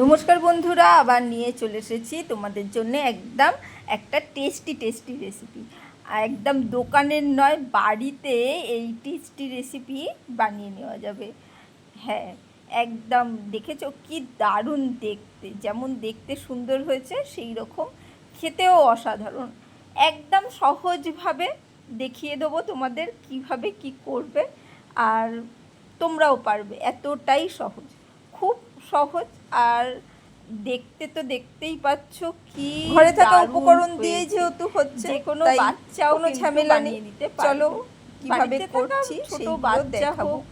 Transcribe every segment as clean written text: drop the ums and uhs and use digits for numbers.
নমস্কার বন্ধুরা, আবার নিয়ে চলে এসেছি তোমাদের জন্য একদম একটা টেস্টি রেসিপি। একদম দোকানের নয়, বাড়িতে এই টেস্টি রেসিপি বানিয়ে নেওয়া যাবে। হ্যাঁ, একদম দেখেছো কি দারুণ দেখতে, যেমন দেখতে সুন্দর হয়েছে সেই রকম খেতেও অসাধারণ। একদম সহজভাবে দেখিয়ে দেবো তোমাদের কিভাবে কি করবে, আর তোমরাও পারবে। এতটাই সহজ, খুব সহজ। আর দেখতে তো দেখতেই পাচ্ছ কি ঘরে থাকা দারুণ উপকরণ দিয়ে হয়েছে। যেহেতু হচ্ছে, যে কোনো তাই বাচ্চাও কোনো কিন্তু ঝামেলা বানিয়ে নেই। নিতে চলো পারবে। কিভাবে বাড়িতে থাকা করছি ছোট সেইগুলো বাচ্চা দেখাবো। হোক,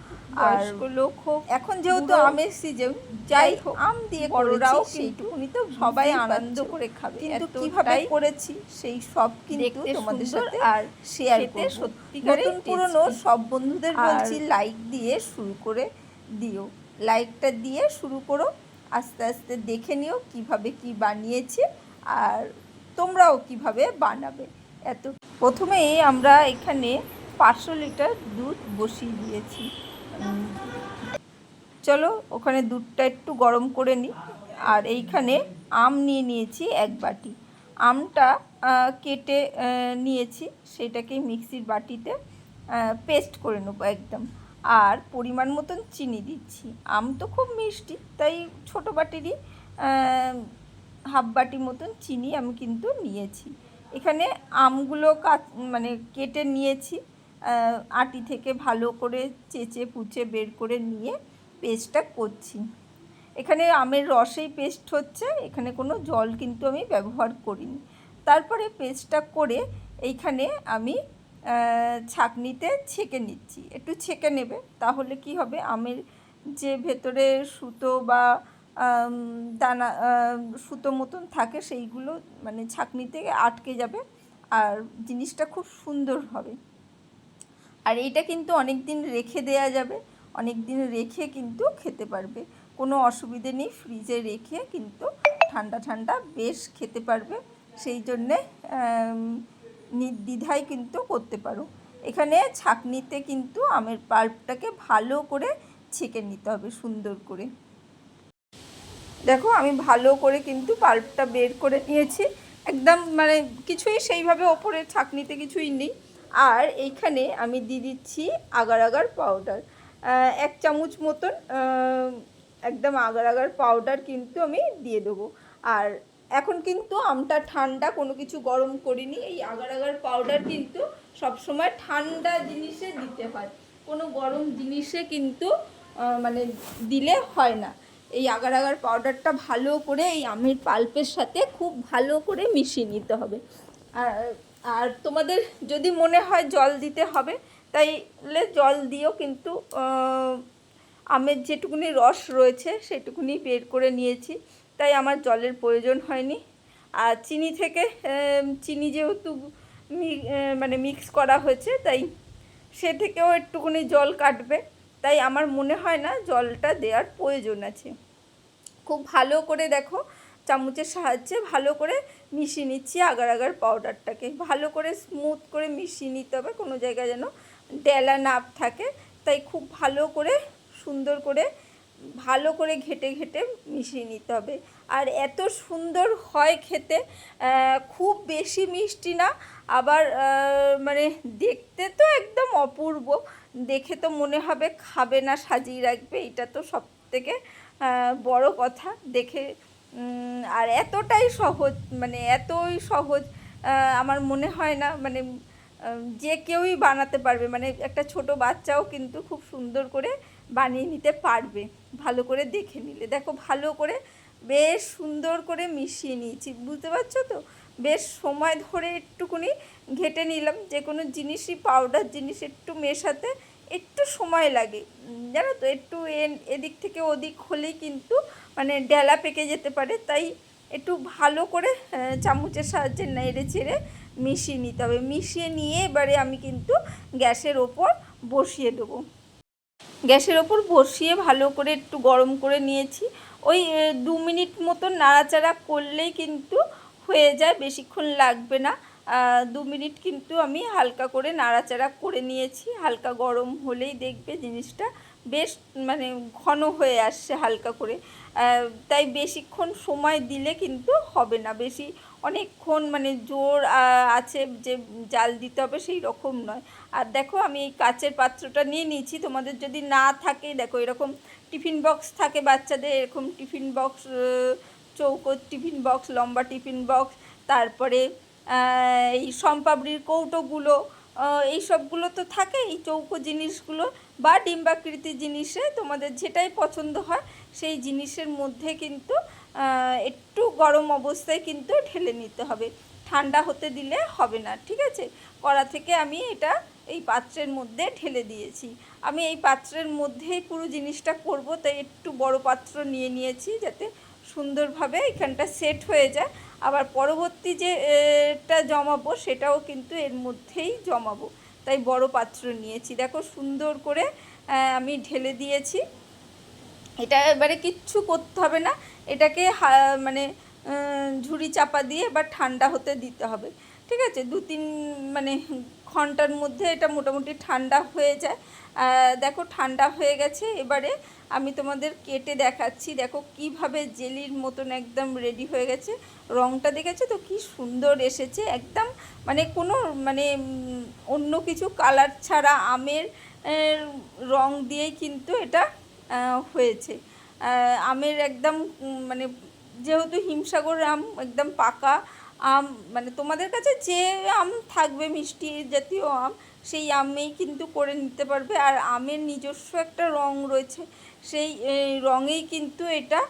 আর বয়স্ক লোক হোক, এখন যেহেতু বুড়ো, আমের সিজন, যাই তাই হোক, আম দিয়ে বড়রাও করেছি, কিন্তু সেইটুকুনি তো সবাই বুঝতেই আনন্দ পারছো। করে খাবে। কিন্তু এতটাই কিভাবে করেছি সেই সব কিন্তু দেখতে তোমাদের সুন্দর সাথে আর শেয়ার খেতে করব। সত্যিকারের নতুন পুরনো টেস্টি। সব বন্ধুদের আর বলছি লাইক দিয়ে শুরু করে দিও, লাইকটা দিয়ে শুরু করো। আস্তে আস্তে দেখে নিও কিভাবে কি বানিয়েছি, আর তোমরাও কিভাবে বানাবে। এত প্রথমেই আমরা এখানে 500 লিটার দুধ বসিয়ে দিয়েছি। চলো ওখানে দুধটা একটু গরম করে নিই। আর এইখানে আম নিয়ে নিয়েছি 1 বাটি। আমটা কেটে নিয়েছি, সেটাকে মিক্সির বাটিতে পেস্ট করে নেবো একদম। আর পরিমাণ মতন চিনি দিচ্ছি। আম তো খুব মিষ্টি, তাই ছোটো বাটিরই হাফ বাটি মতন চিনি আমি কিন্তু নিয়েছি। এখানে আমগুলো মানে কেটে নিয়েছি, আটি থেকে ভালো করে চেঁচে পুচে বের করে নিয়ে পেস্টটা করছি। এখানে আমের রসেই পেস্ট হচ্ছে, এখানে কোনো জল কিন্তু আমি ব্যবহার করিনি। তারপরে পেস্টটা করে এইখানে আমি ছাঁকনিতে ছেঁকে নিচ্ছি। একটু ছেঁকে নেবে, তাহলে কি হবে, আমের যে ভেতরে সুতো বা দানা সুতো মতন থাকে সেইগুলো মানে ছাঁকনিতে আটকে যাবে, আর জিনিসটা খুব সুন্দর হবে। আর এইটা কিন্তু অনেক দিন রেখে দেয়া যাবে, অনেক দিন রেখে কিন্তু খেতে পারবে, কোনো অসুবিধে নেই। ফ্রিজে রেখে কিন্তু ঠান্ডা ঠান্ডা বেশ খেতে পারবে, সেই জন্যে নির্দ্বিধায় কিন্তু করতে পারো। এখানে ছাঁকনিতে কিন্তু আমের পাল্পটাকে ভালো করে ছেঁকে নিতে হবে সুন্দর করে। দেখো আমি ভালো করে কিন্তু পাল্পটা বের করে নিয়েছি, একদম মানে কিছুই সেইভাবে ওপরে ছাঁকনিতে কিছুই নেই। আর এইখানে আমি দিয়ে দিচ্ছি আগার আগার পাউডার 1 চামচ মতন, একদম আগার আগার পাউডার কিন্তু আমি দিয়ে দেবো। আর এখন কিন্তু আমটা ঠান্ডা, কোনো কিছু গরম করিনি। এই আগার আগার পাউডার কিন্তু সবসময় ঠান্ডা জিনিসে দিতে হয়, কোনো গরম জিনিসে কিন্তু মানে দিলে হয় না। এই আগার আগার পাউডারটা ভালো করে এই আমের পাল্পের সাথে খুব ভালো করে মিশিয়ে নিতে হবে। আর তোমাদের যদি মনে হয় জল দিতে হবে, তাইলে জল দিও, কিন্তু আমের যেটুকুনি রস রয়েছে সেটুকুনি বের করে নিয়েছি, তাই আমার জলের প্রয়োজন হয়নি। আর চিনি থেকে চিনি যেহেতু মানে মিক্স করা হয়েছে, তাই সে থেকেও একটুকুনি জল কাটবে, তাই আমার মনে হয় না জলটা দেওয়ার প্রয়োজন আছে। খুব ভালো করে দেখো চামচের সাহায্যে ভালো করে মিশিয়ে নিচ্ছি আগার আগার পাউডারটাকে, ভালো করে স্মুথ করে মিশিয়ে নিতে হবে, কোনো জায়গায় যেন ডেলা না থাকে। তাই খুব ভালো করে সুন্দর করে ভালো করে ঘেটে ঘেটে মিশিয়ে নিতে হবে। আর এত সুন্দর হয় খেতে, খুব বেশি মিষ্টি না, আবার মানে দেখতে তো একদম অপূর্ব, দেখে তো মনে হবে খাবে না সাজিয়ে রাখবে, এটা তো সব থেকে বড় কথা দেখে। আর এতটাই সহজ, মানে এতই সহজ, আমার মনে হয় না মানে যে কেউই বানাতে পারবে, মানে একটা ছোট বাচ্চাও কিন্তু খুব সুন্দর করে বানিয়ে নিতে পারবে ভালো করে দেখে নিলে। দেখো ভালো করে বেশ সুন্দর করে মিশিয়ে নিয়েছি, বুঝতে পারছো তো? বেশ সময় ধরে একটুকুনি ঘেটে নিলাম, যে কোনো জিনিসই পাউডার জিনিস একটু মেশাতে একটু সময় লাগে, জানো তো, একটু এদিক থেকে ওদিক হলেই কিন্তু মানে ডেলা পেকে যেতে পারে, তাই একটু ভালো করে চামচের সাহায্যে নেড়ে চেড়ে মিশিয়ে নিতে হবে। মিশিয়ে নিয়ে এবারে আমি কিন্তু গ্যাসের ওপর বসিয়ে দেবো। গ্যাসের ওপর বসিয়ে ভালো করে একটু গরম করে নিয়েছি, ওই 2 মিনিট মতো নাড়াচাড়া করলেই কিন্তু হয়ে যায়, বেশিক্ষণ লাগবে না। 2 মিনিট কিন্তু আমি হালকা করে নাড়াচাড়া করে নিয়েছি। হালকা গরম হলেই দেখবে জিনিসটা বেশ মানে ঘন হয়ে আসছে হালকা করে। তাই বেশিক্ষণ সময় দিলে কিন্তু হবে না, বেশি অনেকক্ষণ মানে জোর আছে যে জাল দিতে হবে সেই রকম নয়। আর দেখো আমি এই কাচের পাত্রটা নিয়ে নিয়েছি। তোমাদের যদি না থাকে, দেখো এরকম টিফিন বক্স থাকে বাচ্চাদের, এরকম টিফিন বক্স, চৌকো টিফিন বক্স, লম্বা টিফিন বক্স, তারপরে এই সম্পাবড়ির কৌটোগুলো, এই সবগুলো তো থাকে, এই চৌকো জিনিসগুলো বা ডিম্বাকৃতির জিনিসে তোমাদের যেটাই পছন্দ হয় সেই জিনিসের মধ্যে কিন্তু একটু গরম অবস্থায় কিন্তু ঢেলে নিতে হবে, ঠান্ডা হতে দিলে হবে না, ঠিক আছে। কড়া থেকে আমি এটা এই পাত্রের মধ্যে ঢেলে দিয়েছি। আমি এই পাত্রের মধ্যেই পুরো জিনিসটা করব, তাই একটু বড় পাত্র নিয়ে নিয়েছি যাতে সুন্দরভাবে এখানটা সেট হয়ে যায়। আবার পরবর্তী যে এটা জমাবো সেটাও কিন্তু এর মধ্যেই জমাবো, তাই বড় পাত্র নিয়েছি। দেখো সুন্দর করে আমি ঢেলে দিয়েছি। এটা এবারে কিচ্ছু করতে হবে না, এটাকে মানে ঝুড়ি চাপা দিয়ে এবার ঠান্ডা হতে দিতে হবে, ঠিক আছে। 2-3 মানে ঘন্টার মধ্যে এটা মোটামুটি ঠান্ডা হয়ে যায়। দেখো ঠান্ডা হয়ে গেছে। এবারে আমি তোমাদের কেটে দেখাচ্ছি। দেখো কিভাবে জেলির মতন একদম রেডি হয়ে গেছে। রঙটা দেখেছো তো কি সুন্দর এসেছে, একদম মানে কোনো মানে অন্য কিছু কালার ছাড়া আমের রং দিয়েই কিন্তু এটা হয়েছে। আমের একদম মানে যেহেতু হিমসাগর আম একদম পাকা আম, মানে তোমাদের কাছে যে আম থাকবে মিষ্টি জাতীয় আম সেই আমেই কিন্তু করে নিতে পারবে। আর আমের নিজস্ব একটা রং রয়েছে, সেই রঙেই কিন্তু এটা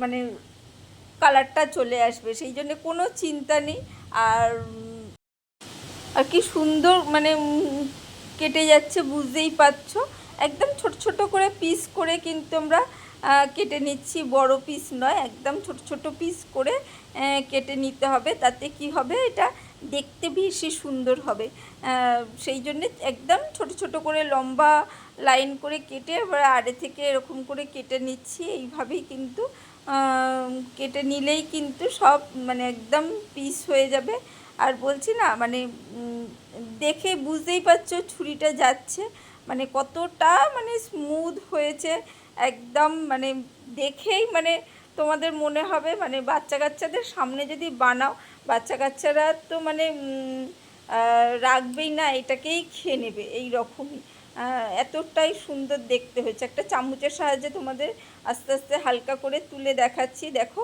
মানে কালারটা চলে আসবে, সেই জন্য কোনো চিন্তা নেই। আর আর কি সুন্দর মানে কেটে যাচ্ছে বুঝতেই পারছো। একদম ছোট ছোট করে পিস করে কিন্তু আমরা কেটে নিচ্ছি, বড় পিস নয়, একদম ছোট ছোট পিস করে কেটে নিতে হবে। তাতে কি হবে, এটা দেখতে বেশি সুন্দর হবে। সেই জন্যে একদম ছোট ছোট করে লম্বা লাইন করে কেটে এবার আড়ে থেকে এরকম করে কেটে নিচ্ছি। এইভাবেই কিন্তু কেটে নিলেই কিন্তু সব মানে একদম পিস হয়ে যাবে। আর বলছি না মানে দেখে বুঝতেই পারছো ছুরিটা যাচ্ছে মানে কতটা মানে স্মুথ হয়েছে একদম, মানে দেখেই মানে তোমাদের মনে হবে মানে বাচ্চা কাচ্চাদের সামনে যদি বানাও, বাচ্চা কাচ্চারা তো মানে রাখবেই না, এটাকেই খেয়ে নেবে এই রকমই। এতটাই সুন্দর দেখতে হয়েছে। একটা চামচের সাহায্যে তোমাদের আস্তে আস্তে হালকা করে তুলে দেখাচ্ছি। দেখো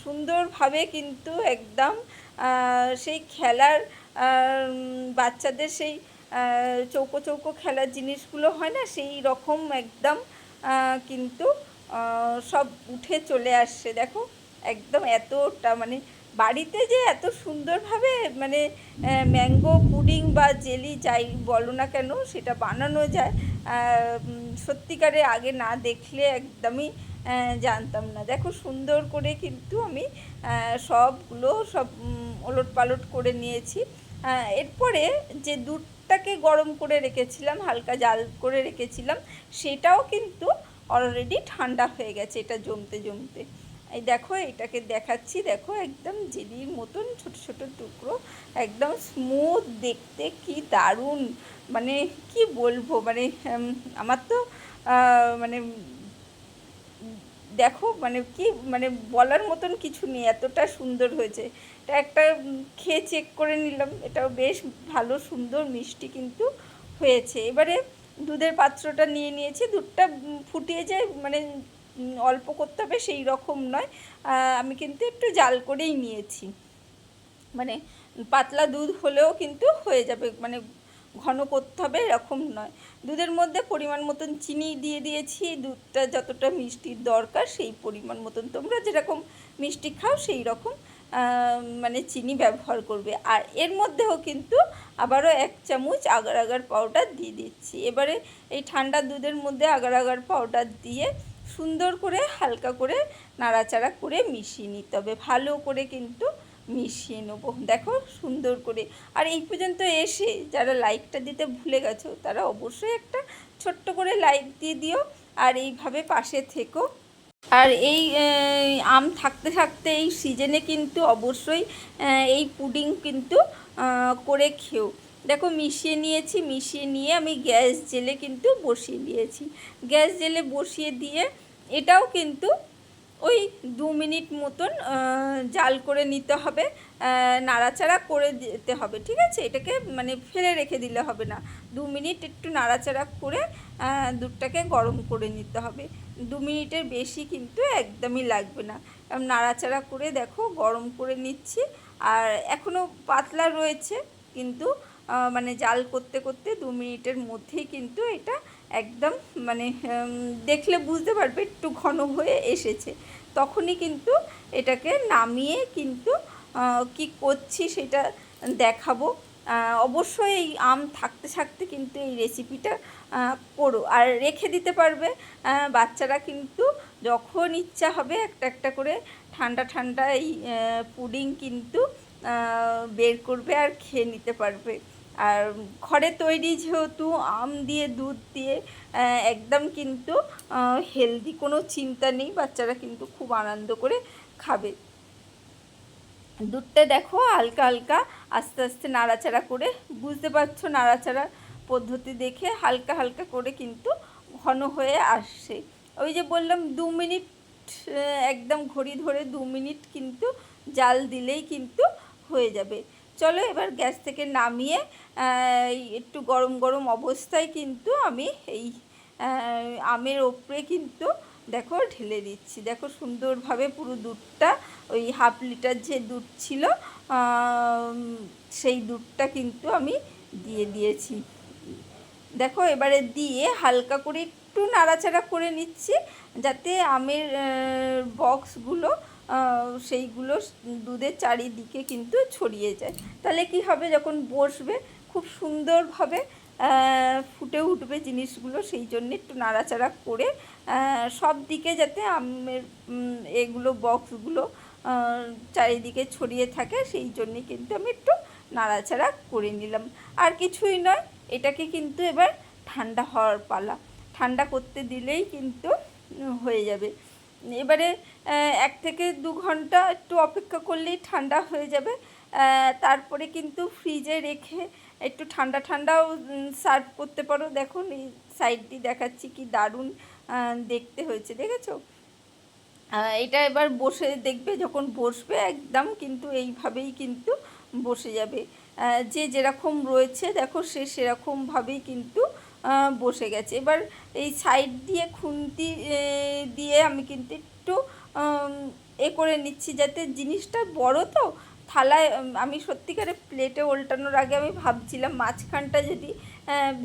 সুন্দরভাবে কিন্তু একদম সেই খেলার বাচ্চাদের সেই চৌকো চৌকো খেলার জিনিসগুলো হয় না, সেই রকম একদম কিন্তু সব উঠে চলে আসছে। দেখো একদম এতটা মানে বাড়িতে যে এত সুন্দরভাবে মানে ম্যাঙ্গো পুডিং বা জেলি যাই বলো না কেন সেটা বানানো যায়, সত্যিকারে আগে না দেখলে একদমই জানতাম না। দেখো সুন্দর করে কিন্তু আমি সবগুলো সব ওলট পালট করে নিয়েছি। এরপরে যে দুধটাকে গরম করে রেখেছিলাম, হালকা জাল করে রেখেছিলাম, সেটাও কিন্তু অলরেডি ঠান্ডা হয়ে গেছে এটা জমতে জমতে। এই দেখো এটাকে দেখাচ্ছি, দেখো একদম জেলির মতন ছোট ছোট টুকরো, একদম স্মুথ দেখতে, কি দারুণ মানে কি বলবো মানে আমার তো মানে দেখো মানে কি মানে বলার মতন কিছু নেই, এতটা সুন্দর হয়েছে। এটা একটা খেয়ে চেক করে নিলাম, এটাও বেশ ভালো সুন্দর মিষ্টি কিন্তু হয়েছে। এবারে দুধের পাত্রটা নিয়ে নিয়েছি। দুধটা ফুটিয়ে যায় মানে অল্প করতে হবে সেই রকম নয়, আমি কিন্তু একটু জাল করেই নিয়েছি। মানে পাতলা দুধ হলেও কিন্তু হয়ে যাবে, মানে ঘন করতে হবে এরকম নয়। দুধের মধ্যে পরিমাণ মতন চিনি দিয়ে দিয়েছি, দুধটা যতটা মিষ্টির দরকার সেই পরিমাণ মতন তোমরা যেরকম মিষ্টি খাও সেই রকম মানে চিনি ব্যবহার করবে। আর এর মধ্যেও কিন্তু আবারও 1 চামচ আগার আগার পাউডার দিয়ে দিচ্ছি। এবারে এই ঠান্ডা দুধের মধ্যে আগার আগার পাউডার দিয়ে সুন্দর করে হালকা করে নাড়াচাড়া করে মিশিয়ে নিতে হবে, ভালো করে কিন্তু মিশিয়ে নেবো। দেখো সুন্দর করে। আর এই পর্যন্ত এসে যারা লাইকটা দিতে ভুলে গেছো তারা অবশ্যই একটা ছোট্ট করে লাইক দিয়ে দিও, আর এইভাবে পাশে থেকো। আর এই আম থাকতে থাকতে এই সিজনে কিন্তু অবশ্যই এই পুডিং কিন্তু করে খেও। দেখো মিশিয়ে নিয়েছি, মিশিয়ে নিয়ে আমি গ্যাস জেলে কিন্তু বসিয়ে দিয়েছি। গ্যাস জেলে বসিয়ে দিয়ে এটাও কিন্তু ওই 2 মিনিট মতন জাল করে নিতে হবে, নাড়াচাড়া করে দিতে হবে, ঠিক আছে? এটাকে মানে ফেলে রেখে দিলে হবে না, 2 মিনিট একটু নাড়াচাড়া করে দুধটাকে গরম করে নিতে হবে। 2 মিনিটের বেশি কিন্তু একদমই লাগবে না। নাড়াচাড়া করে দেখো গরম করে নিচ্ছি। আর এখনও পাতলা রয়েছে, কিন্তু মানে জাল করতে করতে 2 মিনিটের মধ্যেই কিন্তু এটা একদম মানে দেখলে বুঝতে পারবে একটু ঘন হয়ে এসেছে। তখনই কিন্তু এটাকে নামিয়ে কিন্তু কি করছি সেটা দেখাবো। অবশ্যই এই আম থাকতে থাকতে কিন্তু এই রেসিপিটা করো, আর রেখে দিতে পারবে। বাচ্চারা কিন্তু যখন ইচ্ছা হবে একটা একটা করে ঠান্ডা ঠান্ডা এই পুডিং কিন্তু বের করবে আর খেয়ে নিতে পারবে। আর ঘরে তৈরি যেহেতু আম দিয়ে দুধ দিয়ে একদম কিন্তু হেলদি, কোনো চিন্তা নেই, বাচ্চারা কিন্তু খুব আনন্দ করে খাবে। দুধটা দেখো হালকা হালকা আস্তে আস্তে নাড়াচাড়া করে, বুঝতে পারছো নাড়াচাড়ার পদ্ধতি দেখে হালকা হালকা করে কিন্তু ঘন হয়ে আসছে। ওই যে বললাম 2 মিনিট, একদম ঘড়ি ধরে 2 মিনিট কিন্তু জাল দিলেই কিন্তু হয়ে যাবে। চলো এবার গ্যাস থেকে নামিয়ে একটু গরম গরম অবস্থায় কিন্তু আমি এই আমের ওপরে কিন্তু দেখো ঢেলে দিচ্ছি। দেখো সুন্দরভাবে পুরো দুধটা, ওই হাফ লিটার যে দুধ ছিল সেই দুধটা কিন্তু আমি দিয়ে দিয়েছি। দেখো এবারে দিয়ে হালকা করে একটু নাড়াচাড়া করে নিচ্ছি, যাতে আমের বক্সগুলো সেইগুলো দুধের চারিদিকে কিন্তু ছড়িয়ে যায়। তাহলে কি হবে, যখন বসবে খুব সুন্দরভাবে ফুটে উঠবে জিনিসগুলো। সেই জন্য একটু নাড়াচাড়া করে সব দিকে যাতে আমের এগুলো বক্সগুলো চারিদিকে ছড়িয়ে থাকে, সেই জন্যে কিন্তু আমি একটু নাড়াচাড়া করে নিলাম। আর কিছুই নয়, এটাকে কিন্তু এবার ঠান্ডা হওয়ার পালা, ঠান্ডা করতে দিলেই কিন্তু হয়ে যাবে। এবারে 1 থেকে 2 ঘন্টা একটু অপেক্ষা করলেই ঠান্ডা হয়ে যাবে। তারপরে কিন্তু ফ্রিজে রেখে একটু ঠান্ডা ঠান্ডাও সার্ভ করতে পারো। দেখুন এই সাইডটি দেখাচ্ছি কি দারুণ দেখতে হয়েছে, দেখেছো? এটা এবার বসে দেখবে, যখন বসবে একদম কিন্তু এইভাবেই কিন্তু বসে যাবে। যে যেরকম রয়েছে দেখো সে সেরকমভাবেই কিন্তু বসে গেছে। এবার এই সাইড দিয়ে খুন্তি দিয়ে আমি কিন্তু একটু করে নিচ্ছি, যাতে জিনিসটা বড় তো থালায়। আমি সত্যিকারে প্লেটে ওল্টানোর আগে আমি ভাবছিলাম মাঝখানটা যদি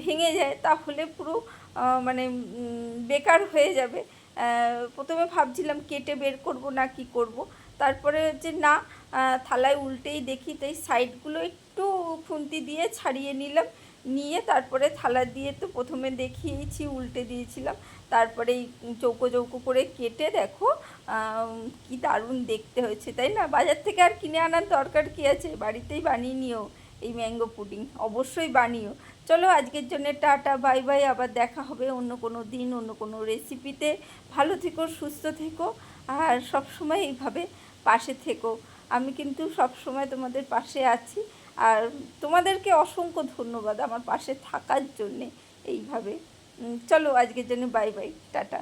ভেঙে যায় তাহলে পুরো মানে বেকার হয়ে যাবে। প্রথমে ভাবছিলাম কেটে বের করব না কি করব, তারপরে যে না, থালায় উল্টেই দেখি, তাই সাইডগুলো একটু খুন্তি দিয়ে ছাড়িয়ে নিলাম, নিয়ে তারপরে থালা দিয়ে তো প্রথমে দেখিয়েছি উল্টে দিয়েছিলাম, তারপরে এই চৌকো চৌকো করে কেটে দেখো কি দারুণ দেখতে হয়েছে, তাই না? বাজার থেকে আর কিনে আনার দরকার কী আছে, বাড়িতেই বানিয়ে নিও এই ম্যাঙ্গো পুডিং, অবশ্যই বানিও। চলো আজকের জন্য টাটা, বাই বাই, আবার দেখা হবে অন্য কোনো দিন অন্য কোনো রেসিপিতে। ভালো থেকো, সুস্থ থেকো, আর সব সময় এইভাবে পাশে থেকো। আমি কিন্তু সব সময় তোমাদের পাশে আছি, আর তোমাদেরকে অসংখ্য ধন্যবাদ আমার পাশে থাকার জন্যে এইভাবে। চলো আজকের জন্য বাই বাই, টাটা।